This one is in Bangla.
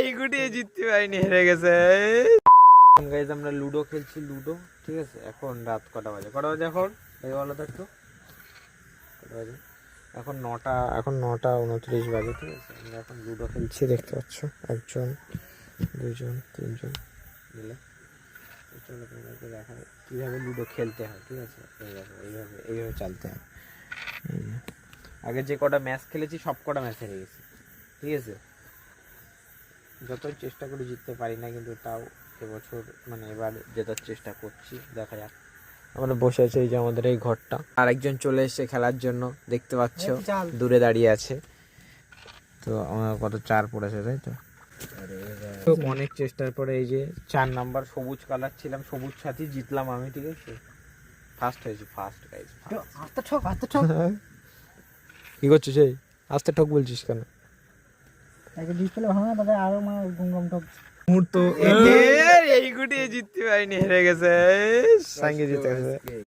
এই গুটিয়ে জিততে পারিনি, হেরে গেছে। গাইজ আমরা লুডো খেলছি, লুডো, ঠিক আছে। এখন রাত কটা বাজে এখন এই বলো তো একটু, কটা বাজে? এখন 9টা 29 বাজে, ঠিক আছে। আমরা এখন লুডো খেলছি, দেখতে পাচ্ছ, 1 জন 2 জন 3 জন মিলে। চলো তোমাদেরকে দেখা কীভাবে লুডো খেলতে হয়, ঠিক আছে। এইভাবে চালতে হয়। আগে যে কটা ম্যাচ খেলেছি সব কটা ম্যাচ হেরে গেছি, ঠিক আছে। যতই চেষ্টা করে জিততে পারি না, কিন্তু তাও এবছর মানে এবার জেতার চেষ্টা করছি, দেখা যাক। আমরা বসে আছি, এই যে আমাদের এই ঘরটা, আর একজন চলে এসেছে খেলার জন্য, দেখতে পাচ্ছ দূরে দাঁড়িয়ে আছে। তো আমার কত 4 পড়েছে, তাই তো। অনেক চেষ্টার পরে এই যে 4 নাম্বার সবুজ কালার ছিলাম, সবুজ সাথী জিতলাম আমি, ঠিক আছে। ফার্স্ট হয়েছি, ফার্স্ট গাইজ। কি করছিস এই আস্তে ঠক বলছিস কেন? এই গুটিয়ে জিততে পারিনি, হেরে গেছে, সঙ্গে জিতে গেছে।